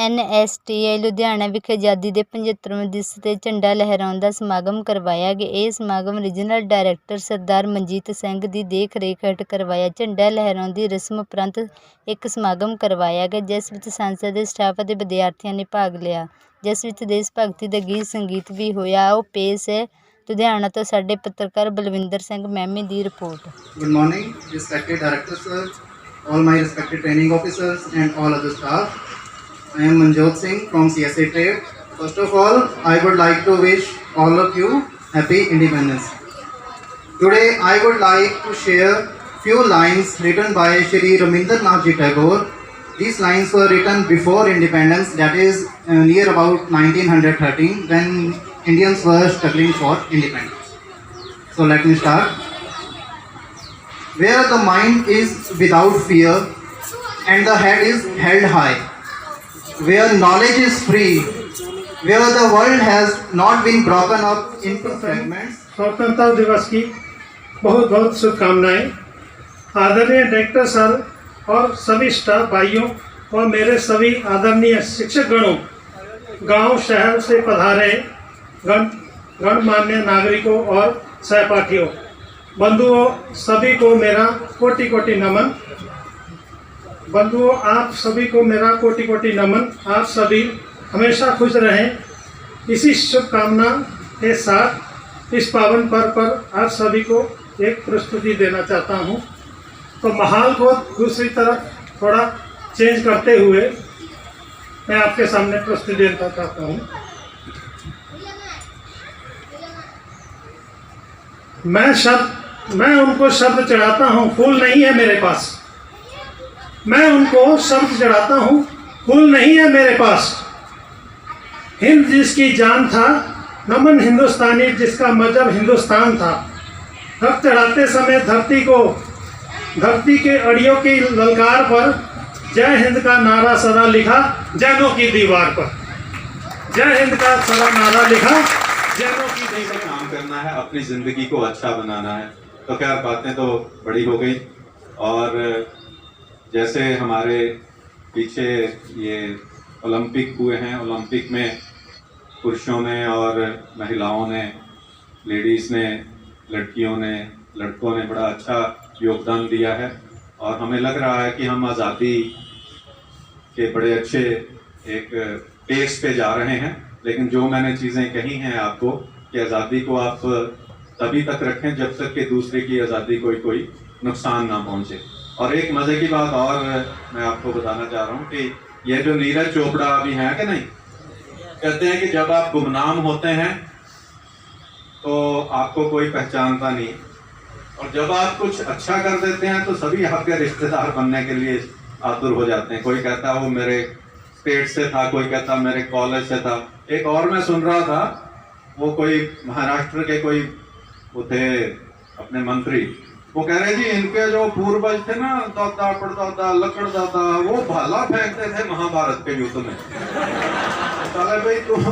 NSTI Ludhiana ਵਿਖੇ ਆਜ਼ਾਦੀ ਦੇ 75ਵੇਂ ਦਿਵਸ ਤੇ ਝੰਡਾ ਲਹਿਰਾਉਣ ਦਾ ਸਮਾਗਮ ਕਰਵਾਇਆ ਗਿਆ। ਇਹ ਸਮਾਗਮ ਰੀਜਨਲ ਡਾਇਰੈਕਟਰ ਸਰਦਾਰ ਮਨਜੀਤ ਸਿੰਘ ਦੀ ਦੇਖ ਰੇਖ ਹੇਠ ਕਰਵਾਇਆ। ਝੰਡਾ ਲਹਿਰਾਉਣ ਦੀ ਰਸਮ ਉਪਰੰਤ ਇੱਕ ਸਮਾਗਮ ਕਰਵਾਇਆ ਗਿਆ, ਜਿਸ ਵਿੱਚ ਸੰਸਦ ਦੇ ਸਟਾਫ ਅਤੇ ਵਿਦਿਆਰਥੀਆਂ ਨੇ ਭਾਗ ਲਿਆ, ਜਿਸ ਵਿੱਚ ਦੇਸ਼ ਭਗਤੀ ਦਾ ਗੀਤ ਸੰਗੀਤ ਵੀ ਹੋਇਆ। ਆਓ ਪੇਸ਼ ਹੈ ਲੁਧਿਆਣਾ ਤੋਂ ਸਾਡੇ ਪੱਤਰਕਾਰ ਬਲਵਿੰਦਰ ਸਿੰਘ ਮੈਮੀ ਦੀ report. Good morning, respected director sir, all my respected training officers and all other staff. I am Manjot Singh from CSA Trade. First of all, I would like to wish all of you happy independence. Today, I would like to share few lines written by Shri Rabindranath Ji Tagore. These lines were written before independence, that is near about 1913, when Indians were struggling for independence. So let me start. Where the mind is without fear and the head is held high, where knowledge is free, where the world has not been broken up into fragments. स्वतंत्रता दिवस की बहुत बहुत शुभकामनाएं। आदरणीय director sir और सभी staff भाइयों और मेरे सभी आदरणीय शिक्षकगणों, गांव शहर से पधारे गणमान्य नागरिकों और सहपाठियों, बंधुओं, सभी को मेरा कोटि कोटि नमन। बंधुओं, आप सभी को मेरा कोटि कोटि नमन। आप सभी हमेशा खुश रहें। इसी शुभकामना के साथ इस पावन पर्व पर आप सभी को एक प्रस्तुति देना चाहता हूं। तो माहौल को दूसरी तरफ थोड़ा चेंज करते हुए मैं आपके सामने प्रस्तुति देना चाहता हूं। मैं उनको शब्द चढ़ाता हूँ, फूल नहीं है मेरे पास। मैं उनको शब्द चढ़ाता हूँ, फूल नहीं है मेरे पास। हिंद जिसकी जान था, नमन हिंदुस्तानी जिसका मजहब हिंदुस्तान था। रक्त चढ़ाते समय धरती के अड़ियों की ललकार पर जय हिंद का नारा सदा लिखा जैनों की दीवार पर। जय हिंद का सदा नारा लिखा जैनों की दीवार। काम करना है, अपनी ज़िंदगी को अच्छा बनाना है। तो खैर बातें तो बड़ी हो गई, और जैसे हमारे पीछे ये ओलंपिक हुए हैं, ओलंपिक में पुरुषों ने और महिलाओं ने, लेडीज़ ने, लड़कियों ने, लड़कों ने बड़ा अच्छा योगदान दिया है, और हमें लग रहा है कि हम आज़ादी के बड़े अच्छे एक पेस पे जा रहे हैं। लेकिन जो मैंने चीज़ें कही हैं आपको कि आज़ादी को आप तभी तक रखें जब तक कि दूसरे की आज़ादी को कोई नुकसान ना पहुंचे। और एक मज़े की बात और मैं आपको बताना चाह रहा हूं कि ये जो नीरज चोपड़ा अभी हैं कि नहीं, कहते हैं कि जब आप गुमनाम होते हैं तो आपको कोई पहचानता नहीं, और जब आप कुछ अच्छा कर देते हैं तो सभी आपके रिश्तेदार बनने के लिए आतुर हो जाते हैं। कोई कहता वो मेरे स्टेट से था, कोई कहता मेरे कॉलेज से था। एक और मैं सुन रहा था, वो कोई महाराष्ट्र के कोई वो थे अपने मंत्री, वो कह रहे जी इनके जो पूर्वज थे ना, दादा परदादा लकड़दादा, वो भाला फेंकते थे महाभारत के युद्ध में। साले भाई तुम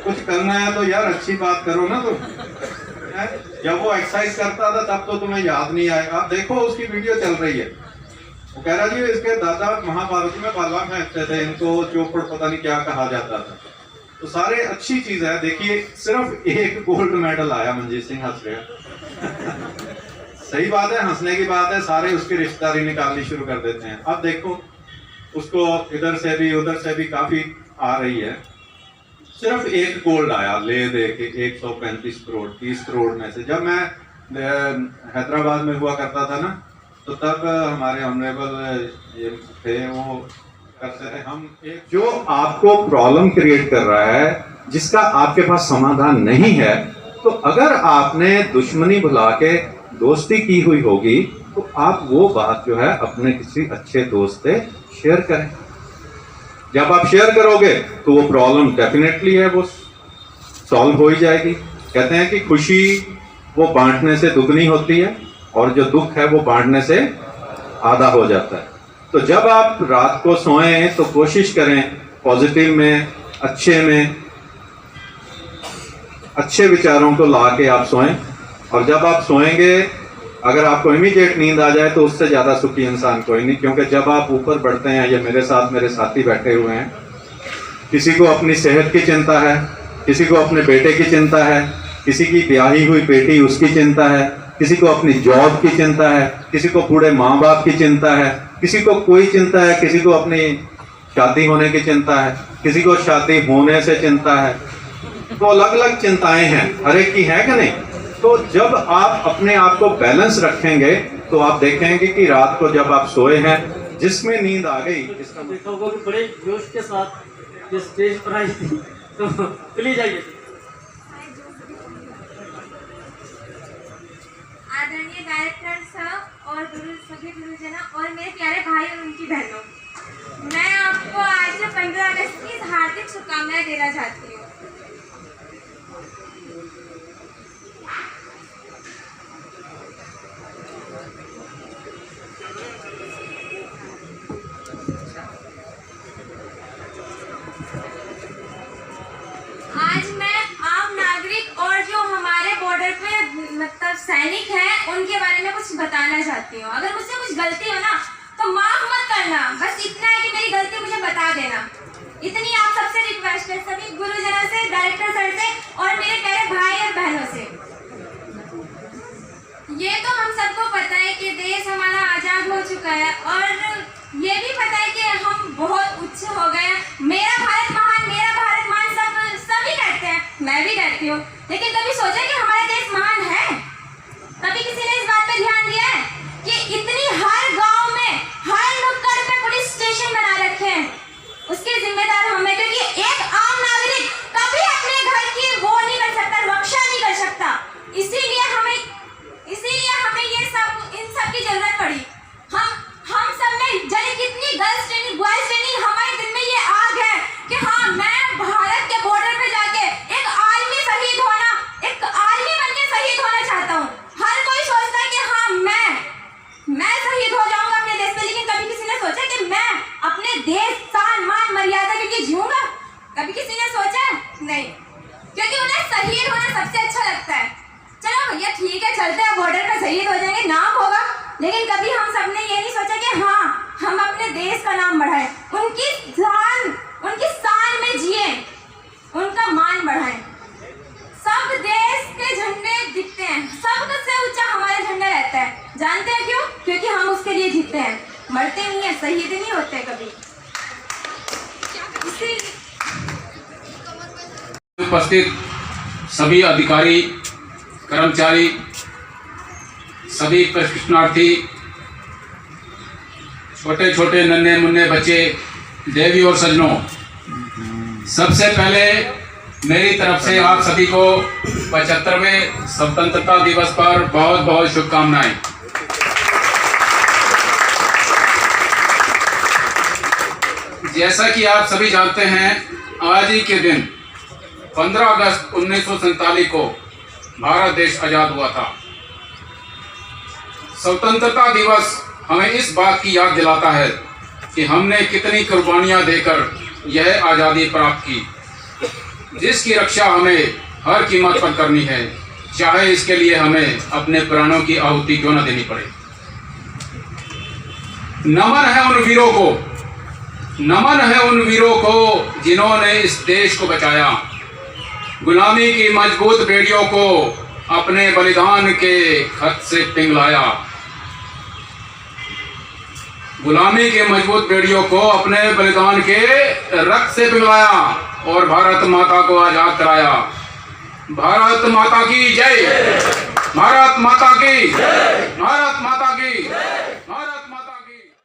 कुछ करना है तो यार अच्छी बात करो ना। तुम जब वो एक्सरसाइज करता था तब तो तुम्हें याद नहीं आएगा। आप देखो उसकी वीडियो चल रही है, वो कह रहा जी इसके दादा महाभारत में भाला फेंकते थे, इनको चोपड़ पता नहीं क्या कहा जाता था। तो सारे अच्छी चीज है। देखिए सिर्फ एक गोल्ड मेडल आया, मनजीत सिंह हंस रहे सही बात है, हंसने की बात है। सारे उसकी रिश्तेदारी निकालनी शुरू कर देते हैं। अब देखो उसको इधर से भी उधर से भी काफी आ रही है। सिर्फ एक गोल्ड आया ले दे के 135 करोड़ 30 करोड़ में से। जब मैं हैदराबाद में हुआ करता था ना, तो तब हमारे ऑनरेबल ये थे, वो करते थे हम एक जो आपको प्रॉब्लम क्रिएट कर रहा है, जिसका आपके पास समाधान नहीं है, तो अगर आपने दुश्मनी भुला के दोस्ती की हुई होगी तो आप वो बात जो है अपने किसी अच्छे दोस्त से शेयर करें। जब आप शेयर करोगे तो वो प्रॉब्लम डेफिनेटली है वो सॉल्व हो ही जाएगी। कहते हैं कि खुशी वो बांटने से दुगनी होती है, और जो दुख है वो बांटने से आधा हो जाता है। तो जब आप रात को सोएं तो कोशिश करें पॉजिटिव में, अच्छे विचारों को ला के आप सोएं। और जब आप सोएंगे, अगर आपको इमीडिएट नींद आ जाए तो उससे ज़्यादा सुखी इंसान कोई नहीं। क्योंकि जब आप ऊपर बढ़ते हैं, ये मेरे साथ मेरे साथी बैठे हुए हैं, किसी को अपनी सेहत की चिंता है, किसी को अपने बेटे की चिंता है, किसी की ब्याही हुई बेटी उसकी चिंता है, किसी को अपनी जॉब की चिंता है, किसी को बूढ़े माँ बाप की चिंता है, किसी को कोई चिंता है, किसी को अपनी शादी होने की चिंता है, किसी को शादी होने से चिंता है। तो अलग अलग चिंताएं हैं, हर एक की है कि नहीं। तो जब आप अपने आप को बैलेंस रखेंगे तो आप देखेंगे कि रात को जब आप सोए हैं, जिसमें नींद आ गई, इसका देखा होगा कि बड़े जोश के साथ ये स्टेज पर आई थी, तो प्लीज आइए। आदरणीय डायरेक्टर साहब और सभी गुरुजनों और मेरे प्यारे भाई और उनकी बहनों, मैं आपको आज 15 अगस्त की हार्दिक शुभकामनाएं देना चाहती हूँ। आज मैं आम नागरिक और जो हमारे बॉर्डर पे मतलब सैनिक हैं उनके बारे में कुछ बताना चाहती हूँ। अगर मुझसे कुछ गलती हो ना तो माफ मत करना, बस इतना है कि मेरी गलती मुझे बता देना। इतनी आप सबसे रिक्वेस्ट है, सभी गुरुजनों से, डायरेक्टर सर से और मेरे प्यारे भाई और बहनों से। ये तो हम सबको पता है कि देश हमारा आजाद हो चुका है और ये भी पता है कि हम बहुत उच्च हो गए हैं। मेरा भारत महान, मेरा भारत महान सभी कहते हैं, मैं भी कहती हूँ, लेकिन कभी सोचा कि हमारा देश महान है? कभी किसी ने इस बात पे ध्यान दिया है कि इतनी हर गांव में, हर नुक्कड़ पे पुलिस स्टेशन बना रखे हैं? उसके जिम्मेदार हम हैं, क्योंकि एक आम नागरिक कभी अपने घर की वो नहीं कर सकता, रक्षा नहीं कर सकता। इसीलिए हमें ये सब, इन सब की जरूरत पड़ी। हम सब में जाने कितनी गर्ल्स ट्रेनिंग, बॉयज ट्रेनिंग, हमारे दिल में ये आग है कि हाँ, मैं भारत के बॉर्डर पे जाके एक आर्मी शहीद होना, एक आर्मी बनके शहीद होना चाहता हूँ। हर कोई सोचता है कि हाँ, मैं शहीद हो जाऊंगा अपने देश पे, लेकिन कभी किसी ने सोचा कि मैं अपने देश सान मान मर्यादा के जीऊंगा? कभी किसी ने सोचा? नहीं, क्योंकि उन्हें शहीद होना सबसे अच्छा लगता है। चलो भैया ठीक है, चलते हैं बॉर्डर पे शहीद हो जाएंगे, नाम होगा, लेकिन कभी हम सबने ये नहीं सोचा कि हाँ, हम अपने देश का नाम बढ़ाएं, उनकी शान में जिए, उनका मान बढ़ाएं। सब देश के झंडे दिखते हैं, सबसे ऊंचा हमारा झंडा रहता है। जानते हैं क्यों? क्योंकि हम उसके लिए जीते हैं, मरते नहीं है, शहीद नहीं होते कभी। उपस्थित सभी अधिकारी, कर्मचारी, सभी प्रशिक्षणार्थी, छोटे छोटे नन्हे मुन्ने बच्चे, देवी और सज्जनों, सबसे पहले मेरी तरफ से आप सभी को 75वें स्वतंत्रता दिवस पर बहुत बहुत शुभकामनाएं। जैसा कि आप सभी जानते हैं, आज ही के दिन 15 अगस्त 1947 को भारत देश आजाद हुआ था। स्वतंत्रता दिवस हमें इस बात की याद दिलाता है कि हमने कितनी कुर्बानियां देकर यह आज़ादी प्राप्त की, जिसकी रक्षा हमें हर कीमत पर करनी है, चाहे इसके लिए हमें अपने प्राणों की आहुति क्यों न देनी पड़े। नमन है उन वीरों को, नमन है उन वीरों को जिन्होंने इस देश को बचाया, गुलामी की मजबूत बेड़ियों को अपने बलिदान के खत से पिघलाया, गुलामी के मजबूत बेड़ियों को अपने बलिदान के रक्त से पिघलाया और भारत माता को आजाद कराया। भारत माता की जय, भारत माता की, भारत माता की।